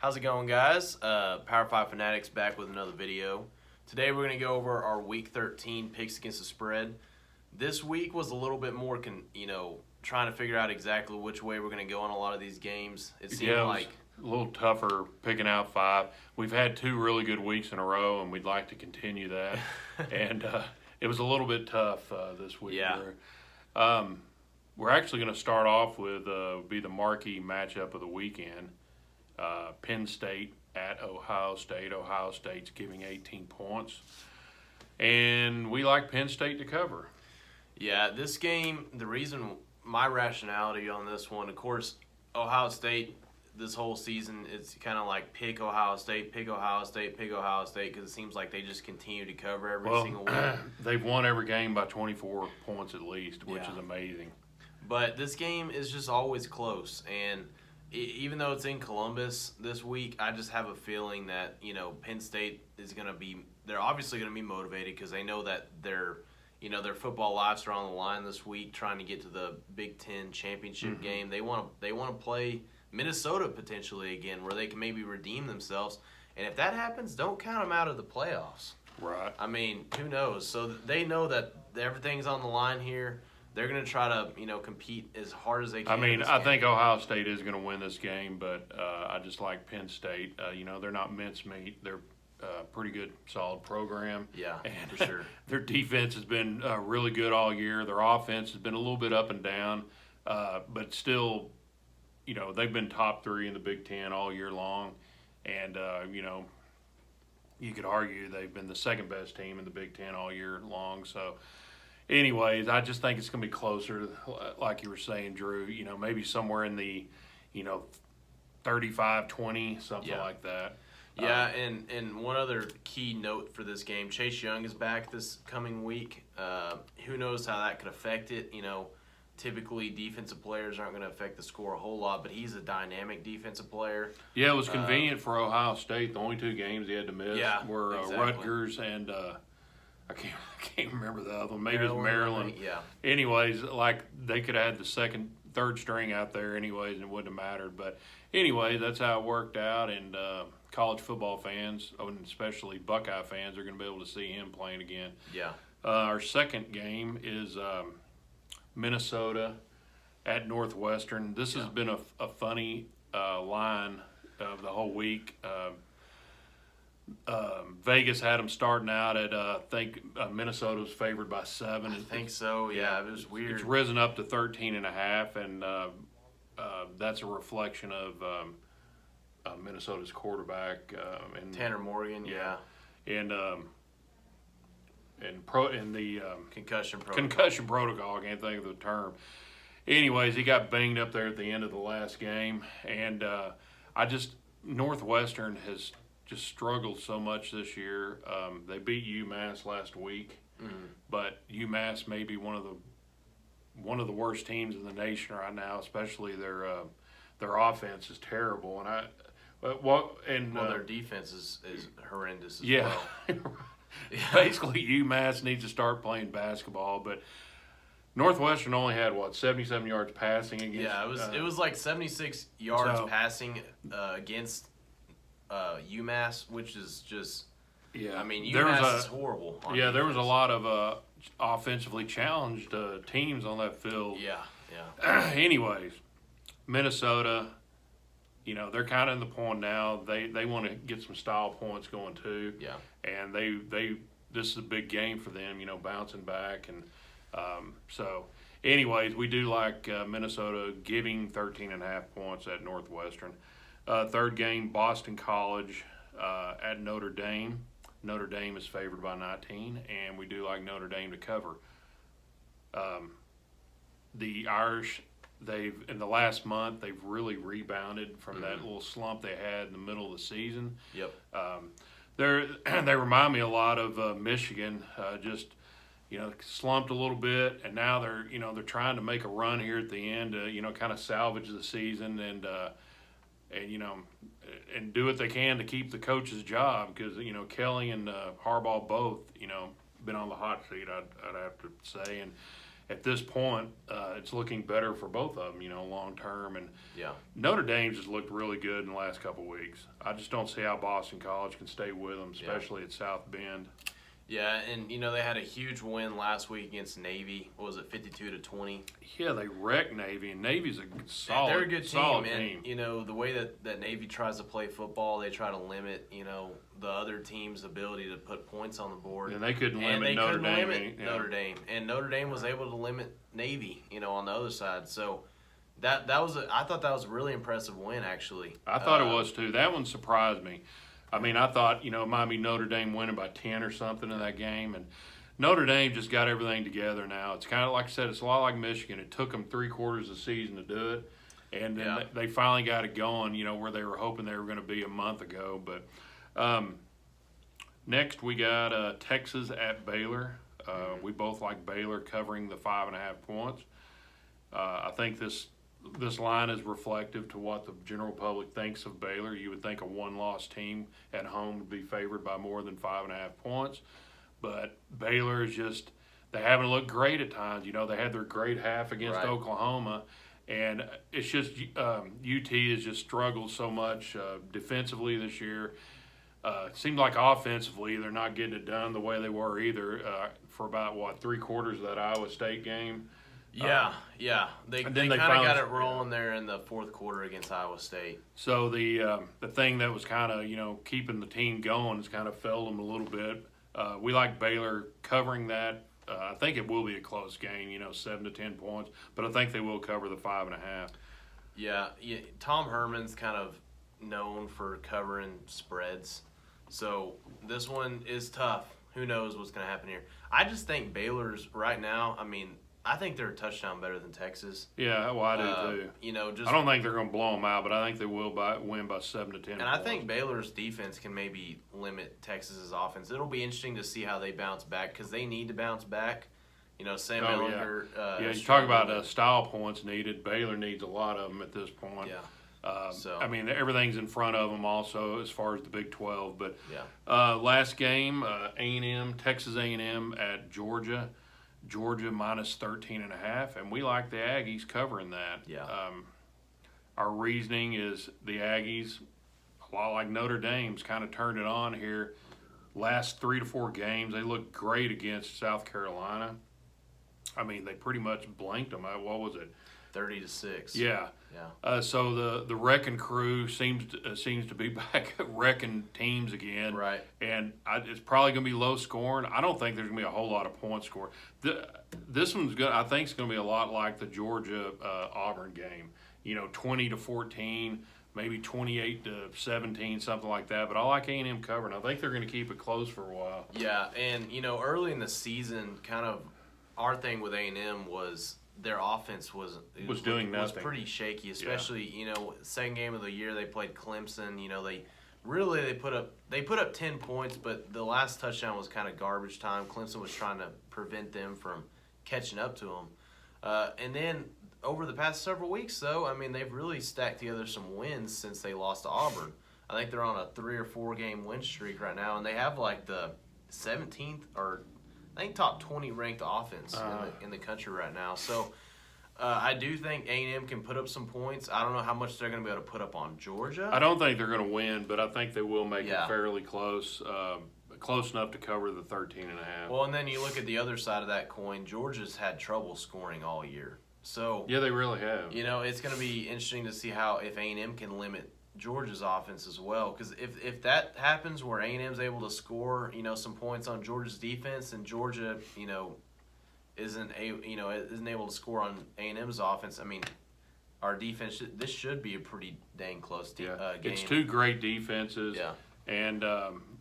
How's it going, guys? Power 5 Fanatics back with another video. Today we're going to go over our Week 13 picks against the spread. This week was a little bit more, trying to figure out exactly which way we're going to go on a lot of these games. It seemed like a little tougher picking out five. We've had two really good weeks in a row, and we'd like to continue that. And it was a little bit tough this week. Yeah. We're actually going to start off with be the marquee matchup of the weekend. Penn State at Ohio State. Ohio State's giving 18 points. And we like Penn State to cover. Yeah, this game, the reason, my rationality on this one, of course, Ohio State, this whole season, it's kind of like pick Ohio State, pick Ohio State, pick Ohio State, because it seems like they just continue to cover every single week. They've won every game by 24 points at least, which is amazing. But this game is just always close, and even though it's in Columbus this week, I just have a feeling that, Penn State is going to be – they're obviously going to be motivated because they know that their football lives are on the line this week trying to get to the Big Ten championship game. They want to play Minnesota potentially again where they can maybe redeem themselves. And if that happens, don't count them out of the playoffs. Right. I mean, who knows? So they know that everything's on the line here. They're going to try to, compete as hard as they can. I mean, I think Ohio State is going to win this game, but I just like Penn State. They're not mincemeat. They're a pretty good, solid program. Yeah, and for sure. Their defense has been really good all year. Their offense has been a little bit up and down, but still, they've been top three in the Big Ten all year long. And, you could argue they've been the second best team in the Big Ten all year long. So, anyways, I just think it's going to be closer, like you were saying, Drew, maybe somewhere in the, 35-20, something like that. Yeah, and one other key note for this game, Chase Young is back this coming week. Who knows how that could affect it. Typically defensive players aren't going to affect the score a whole lot, but he's a dynamic defensive player. Yeah, it was convenient for Ohio State. The only two games he had to miss were Rutgers and I can't remember the other one. Maybe it's Maryland. Yeah. Anyways, like they could have had the second, third string out there anyways, and it wouldn't have mattered. But anyway, that's how it worked out. And college football fans, and especially Buckeye fans, are going to be able to see him playing again. Yeah. Our second game is Minnesota at Northwestern. This has been a funny line of the whole week. Vegas had them starting out at I think Minnesota was favored by 7. I think so. Yeah, it was weird. It's risen up to 13.5, and that's a reflection of Minnesota's quarterback and Tanner Morgan. Yeah. And the concussion protocol. I can't think of the term. Anyways, he got banged up there at the end of the last game, and Northwestern has just struggled so much this year. They beat UMass last week, but UMass may be one of the worst teams in the nation right now. Especially their offense is terrible, and their defense is horrendous as well. Basically, UMass needs to start playing basketball, but Northwestern only had 77 yards passing against. Yeah, it was like 76 yards passing against UMass, which is just. Yeah, I mean UMass is horrible. There was a lot of offensively challenged teams on that field. Yeah. Anyways, Minnesota. They're kind of in the point now. They want to get some style points going too. Yeah. And this is a big game for them. Bouncing back and so. Anyways, we do like Minnesota giving 13.5 points at Northwestern. Third game, Boston College at Notre Dame. Notre Dame is favored by 19, and we do like Notre Dame to cover. The Irish. In the last month, they've really rebounded from that little slump they had in the middle of the season. Yep. They remind me a lot of Michigan. Slumped a little bit, and now they're trying to make a run here at the end. Kind of salvage the season and do what they can to keep the coach's job because Kelly and Harbaugh both been on the hot seat. I'd have to say at this point, it's looking better for both of them, long term. And Yeah. Notre Dame just looked really good in the last couple of weeks. I just don't see how Boston College can stay with them, especially at South Bend. Yeah, and they had a huge win last week against Navy. What was it, 52-20? Yeah, they wrecked Navy, and Navy's a solid, They're a good team, solid and team. the way that Navy tries to play football, they try to limit the other team's ability to put points on the board. And they couldn't And limit they Notre couldn't Dame. limit Notre Dame, and Notre Dame was able to limit Navy, on the other side. So that was I thought that was a really impressive win, actually. I thought it was too. That one surprised me. I mean, I thought, it might be Notre Dame winning by 10 or something in that game. And Notre Dame just got everything together now. It's kind of like I said, it's a lot like Michigan. It took them 3/4 of the season to do it. And then they finally got it going, where they were hoping they were going to be a month ago. But next we got Texas at Baylor. We both like Baylor covering the 5.5 points. I think this line is reflective to what the general public thinks of Baylor. You would think a one-loss team at home would be favored by more than 5.5 points. But Baylor is just, they haven't looked great at times. They had their great half against Oklahoma. And it's just UT has just struggled so much defensively this year. It seems like offensively they're not getting it done the way they were either for about, 3/4 of that Iowa State game. Yeah. They kind of got it rolling there in the fourth quarter against Iowa State. So the thing that was kind of, keeping the team going has kind of failed them a little bit. We like Baylor covering that. I think it will be a close game, 7 to 10 points, but I think they will cover the 5.5. Yeah. Tom Herman's kind of known for covering spreads. So this one is tough. Who knows what's going to happen here? I just think Baylor's right now, I think they're a touchdown better than Texas. Yeah, well, I do too. I don't think they're going to blow them out, but I think they will win by 7 to 10 And points. I think Baylor's defense can maybe limit Texas's offense. It'll be interesting to see how they bounce back because they need to bounce back. Sam Ehlinger. Yeah, you talk about style points needed. Baylor needs a lot of them at this point. Yeah. Everything's in front of them also as far as the Big 12. But last game, Texas A&M at Georgia. Georgia minus 13.5, and we like the Aggies covering that. Yeah. Our reasoning is the Aggies, a lot like Notre Dame's, kind of turned it on here. Last 3 to 4 games, they looked great against South Carolina. They pretty much blanked them. What was it? 30-6. Yeah. So the wrecking crew seems to be back wrecking teams again. Right. And it's probably going to be low scoring. I don't think there's going to be a whole lot of points scored. This one's I think it's going to be a lot like the Georgia Auburn game. 20 to 14, maybe 28 to 17, something like that. But I like A&M covering. I think they're going to keep it close for a while. Yeah, and early in the season, kind of our thing with A&M was their offense was doing nothing. Was pretty shaky, especially second game of the year they played Clemson. They put up 10 points, but the last touchdown was kind of garbage time. Clemson was trying to prevent them from catching up to them, and then over the past several weeks, though, they've really stacked together some wins since they lost to Auburn. I think they're on a 3 or 4 game win streak right now, and they have like the 17th or I think top 20 ranked offense in the country right now. So I do think A&M can put up some points. I don't know how much they're going to be able to put up on Georgia. I don't think they're going to win, but I think they will make it fairly close, close enough to cover the 13.5. Well, and then you look at the other side of that coin. Georgia's had trouble scoring all year. So yeah, they really have. It's going to be interesting to see if A&M can limit Georgia's offense as well, because if that happens where A&M's able to score some points on Georgia's defense and Georgia isn't able to score on A&M's offense, our defense this should be a pretty dang close game. It's two great defenses. Yeah. And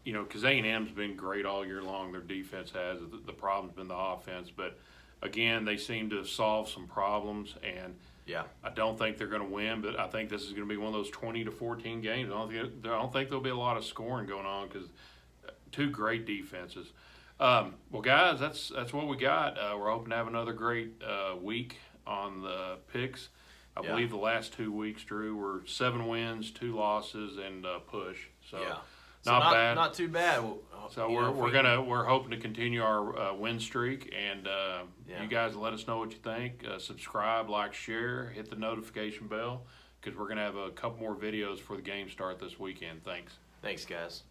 because A&M's been great all year long, their defense has. The problem's been the offense, but again, they seem to have solved some problems and. Yeah, I don't think they're going to win, but I think this is going to be one of those 20 to 14 games. I don't think there'll be a lot of scoring going on because two great defenses. Well, guys, that's what we got. We're hoping to have another great week on the picks. I believe the last 2 weeks, Drew, were 7 wins, 2 losses, and push. So not bad. Not too bad. So You know, if we're hoping to continue our win streak, and Yeah. you guys let us know what you think. Subscribe, like, share, hit the notification bell, because we're gonna have a couple more videos for the game start this weekend. Thanks. Thanks, guys.